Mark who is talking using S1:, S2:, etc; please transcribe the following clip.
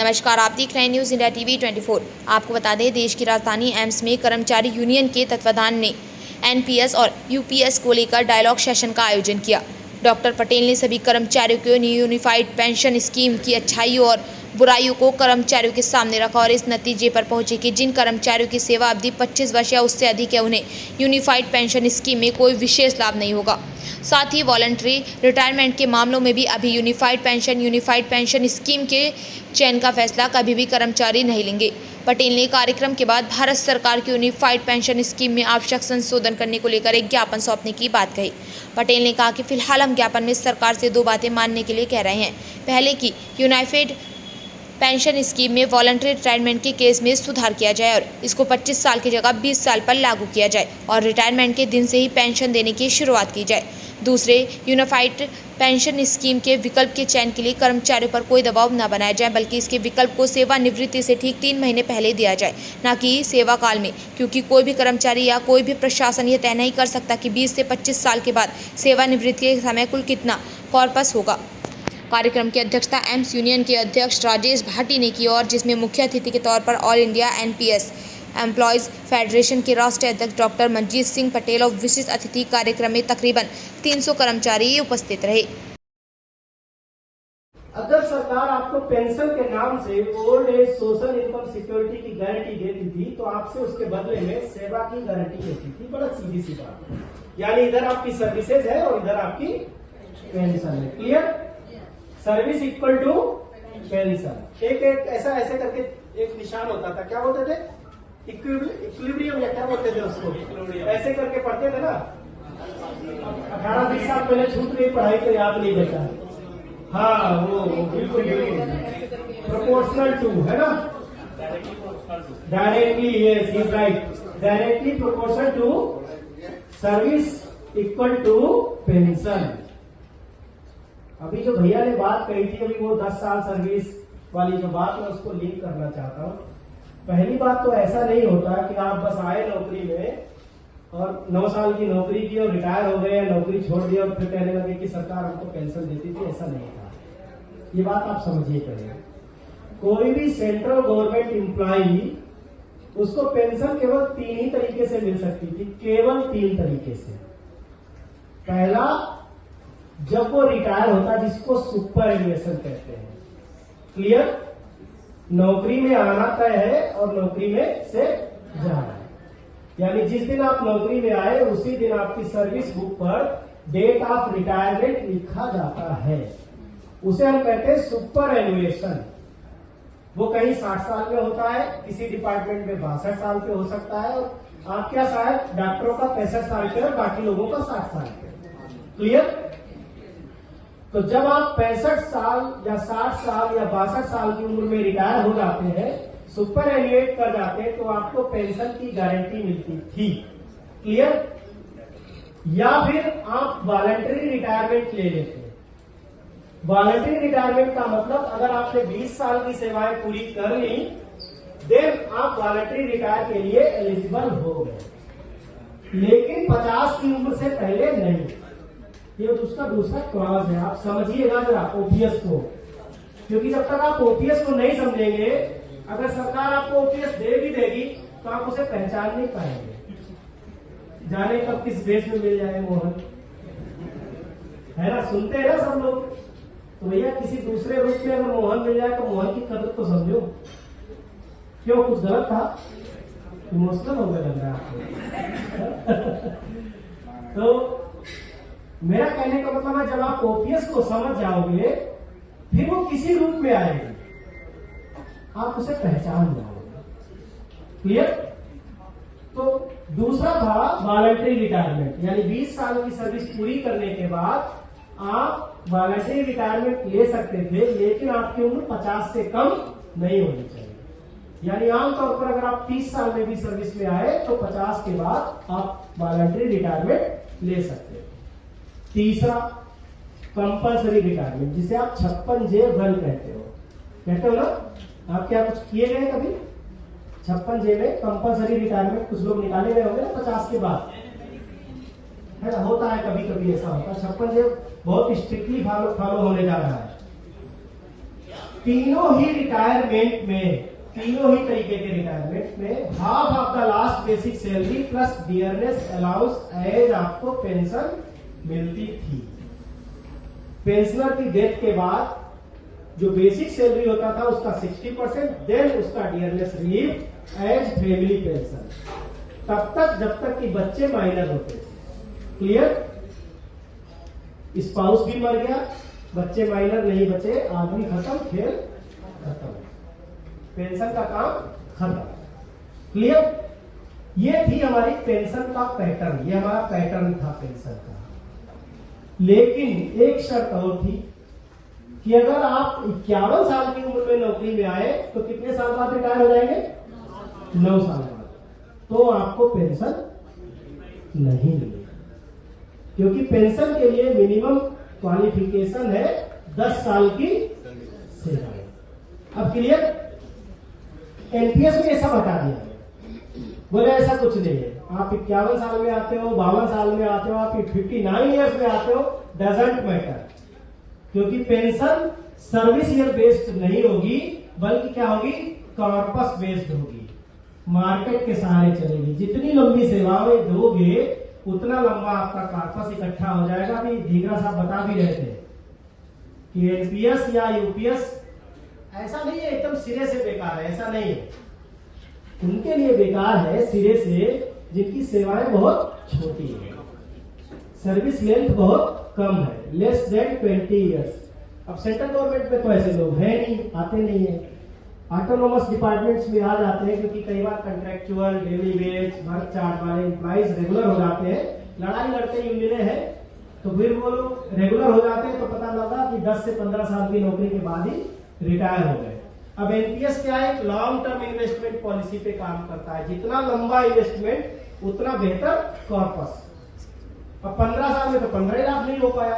S1: नमस्कार, आप देख रहे हैं न्यूज़ इंडिया टीवी 24। आपको बता दें, देश की राजधानी एम्स में कर्मचारी यूनियन के तत्वावधान में एनपीएस और यूपीएस को लेकर डायलॉग सेशन का आयोजन किया। डॉक्टर पटेल ने सभी कर्मचारियों को यूनिफाइड पेंशन स्कीम की अच्छाइयों और बुराइयों को कर्मचारियों के सामने रखा और इस नतीजे पर पहुंचे कि जिन कर्मचारियों की सेवा अवधि 25 वर्ष या उससे अधिक है, उन्हें यूनिफाइड पेंशन स्कीम में कोई विशेष लाभ नहीं होगा। साथ ही वॉलंटरी रिटायरमेंट के मामलों में भी अभी यूनिफाइड पेंशन स्कीम के चयन का फैसला कभी भी कर्मचारी नहीं लेंगे। पटेल ने कार्यक्रम के बाद भारत सरकार की यूनिफाइड पेंशन स्कीम में आवश्यक संशोधन करने को लेकर एक ज्ञापन सौंपने की बात कही। पटेल ने कहा कि फिलहाल हम ज्ञापन में सरकार से दो बातें मानने के लिए कह रहे हैं। पहले कि यूनिफाइड पेंशन स्कीम में वॉलंटरी रिटायरमेंट के केस में सुधार किया जाए और इसको 25 साल की जगह 20 साल पर लागू किया जाए और रिटायरमेंट के दिन से ही पेंशन देने की शुरुआत की जाए। दूसरे, यूनिफाइड पेंशन स्कीम के विकल्प के चयन के लिए कर्मचारियों पर कोई दबाव न बनाया जाए, बल्कि इसके विकल्प को सेवानिवृत्ति से ठीक 3 महीने पहले दिया जाए, न कि सेवा काल में, क्योंकि कोई भी कर्मचारी या कोई भी प्रशासन यह तय नहीं कर सकता कि 20 से 25 साल के बाद सेवानिवृत्ति के समय कुल कितना कॉर्पस होगा। कार्यक्रम की अध्यक्षता एम्स यूनियन के अध्यक्ष राजेश भाटी ने की और जिसमें मुख्य अतिथि के तौर पर all India NPS employees federation के राष्ट्रीय अध्यक्ष डॉक्टर मनजीत सिंह पटेल और विशिष्ट अतिथि कार्यक्रम में तकरीबन 300 कर्मचारी उपस्थित रहे।
S2: अगर सरकार आपको पेंशन के नाम से old age social income security की गारंटी देती थी, तो आपसे उसके बदले में सेवा की गारंटी लेती थी। बड़ा सीधी सी बात, यानी इधर आपकी सर्विसेज है और इधर आपकी पेंशन है। Clear? Service equal to pension. एक ऐसा ऐसे करके एक निशान होता था, क्या बोलते थे? इक्विलिब्रियम, या क्या बोलते थे उसको? ऐसे करके पढ़ते थे ना। 18-20 साल पहले छूट गई पढ़ाई तो याद नहीं बचा। हाँ, वो बिल्कुल प्रोपोर्शनल टू है ना, directly, yes is right, directly proportional to service equal to pension. अभी जो भैया ने बात कही थी, अभी वो 10 साल सर्विस वाली जो बात है उसको लिंक करना चाहता हूँ। पहली बात तो ऐसा नहीं होता कि आप बस आए नौकरी में और 9 साल की नौकरी की और रिटायर हो गए या नौकरी छोड़ दी और फिर कहने लगे कि सरकार हमको पेंशन देती थी। ऐसा नहीं था, ये बात आप समझिए पहले। कोई भी सेंट्रल गवर्नमेंट एम्प्लॉई, उसको पेंशन केवल 3 ही तरीके से मिल सकती थी, केवल 3 तरीके से। पहला, जब वो रिटायर होता, जिसको सुपर एनुएशन कहते हैं। क्लियर? नौकरी में आना तय है और नौकरी में से जाना है, यानी जिस दिन आप नौकरी में आए उसी दिन आपकी सर्विस बुक पर डेट ऑफ रिटायरमेंट लिखा जाता है। उसे हम कहते हैं सुपर एनुएशन। वो कहीं 60 साल में होता है, किसी डिपार्टमेंट में 62 साल पे हो सकता है, और आप क्या शायद डॉक्टरों का 65 साल पे और बाकी लोगों का 60 साल पे। क्लियर? तो जब आप 65 साल या 60 साल या 62 साल की उम्र में रिटायर हो जाते हैं, सुपर एनुएट कर जाते हैं, तो आपको पेंशन की गारंटी मिलती थी। क्लियर? या फिर आप वॉलंटरी रिटायरमेंट ले लेते हैं। वॉलंटरी रिटायरमेंट का मतलब, अगर आपने 20 साल की सेवाएं पूरी कर ली, देन आप वॉलंटरी रिटायर के लिए एलिजिबल हो गए, लेकिन 50 की उम्र से पहले नहीं। ये उसका दूसरा क्लॉज है, आप समझिएगा जरा ओपीएस को, क्योंकि जब तक आप ओपीएस को नहीं समझेंगे, अगर सरकार आपको ओपीएस दे भी देगी तो आप उसे पहचान नहीं पाएंगे। जाने कब किस देश में मिल जाए मोहन, है ना? सुनते हैं ना सब लोग। तो भैया किसी दूसरे रूप में अगर मोहन मिल जाए तो मोहन की कदर तो समझो। क्यों, कुछ गलत था? इमोशनल हो गया लग रहा है आपको। तो मेरा कहने का मतलब है, जब आप ओपीएस को समझ जाओगे, फिर वो किसी रूप में आएगी, आप उसे पहचान जाओगे। क्लियर? तो दूसरा था वॉलंटरी रिटायरमेंट, यानी 20 साल की सर्विस पूरी करने के बाद आप वॉलंटरी रिटायरमेंट ले सकते थे, लेकिन आपकी उम्र 50 से कम नहीं होनी चाहिए। यानी आमतौर पर अगर आप 30 साल में भी सर्विस में आए तो 50 के बाद आप वॉलंटरी रिटायरमेंट ले सकते हैं। तीसरा, कंपल्सरी रिटायरमेंट, जिसे आप 56J1 कहते हो ना? आप क्या कुछ किए गए कभी 56J में? कंपल्सरी रिटायरमेंट कुछ लोग निकाले गए होंगे ना 50 के बाद, है ना? होता है, कभी कभी ऐसा होता है। 56J बहुत स्ट्रिक्टली फॉलो होने जा रहा है। तीनों ही रिटायरमेंट में, तीनों ही तरीके के रिटायरमेंट में half of the last basic salary plus dearness allowance as आपको पेंशन मिलती थी। पेंशनर की डेथ के बाद जो बेसिक सैलरी होता था उसका 60%, देन उसका dearness relief as family pension, तब तक जब तक कि बच्चे माइनर होते थे। क्लियर? स्पाउस भी मर गया, बच्चे माइनर नहीं बचे, आदमी खत्म, खेल खत्म, पेंशन का काम खत्म। क्लियर? ये थी हमारी पेंशन का पैटर्न, ये हमारा पैटर्न था पेंशन का। लेकिन एक शर्त और थी कि अगर आप 51 साल की उम्र में नौकरी में आए तो कितने साल बाद रिटायर हो जाएंगे? 9 साल बाद, तो आपको पेंशन नहीं मिलेगी, क्योंकि पेंशन के लिए मिनिमम क्वालिफिकेशन है 10 साल की सेवा। अब क्लियर? एनपीएस में ऐसा बता दिया, बोले ऐसा कुछ नहीं है, आप 51 साल में आते हो, 52 साल में आते हो, आप 59 ईयर्स में आते हो, डजंट मैटर, क्योंकि पेंशन सर्विस ईयर बेस्ड नहीं होगी, बल्कि क्या होगी? कॉर्पस बेस्ड होगी, मार्केट के सहारे चलेगी। जितनी लंबी सेवाएं दोगे उतना लंबा आपका कॉर्पस इकट्ठा हो जाएगा। अभी धीगरा साहब बता भी रहे थे कि एनपीएस या यूपीएस ऐसा नहीं है एकदम सिरे से बेकार है, ऐसा नहीं है। उनके लिए बेकार है सिरे से जिनकी सेवाएं बहुत छोटी है, सर्विस लेंथ बहुत कम है, लेस देन 20 ईयर्स। अब सेंट्रल गवर्नमेंट में तो ऐसे लोग हैं नहीं, आते नहीं है। ऑटोनोमस डिपार्टमेंट्स में आ जाते हैं, क्योंकि कई बार contractual, daily wage, work charge वाले एम्प्लॉइज रेगुलर हो जाते हैं, लड़ाई लड़ते यूनियन है, तो फिर वो लोग रेगुलर हो जाते हैं, तो पता लगा कि 10 से 15 साल की नौकरी के बाद ही रिटायर हो गए। अब एनपीएस क्या है? लॉन्ग टर्म इन्वेस्टमेंट पॉलिसी पे काम करता है, जितना लंबा इन्वेस्टमेंट उतना बेहतर कॉर्पस। अब 15 साल में तो 15 लाख नहीं हो पाया,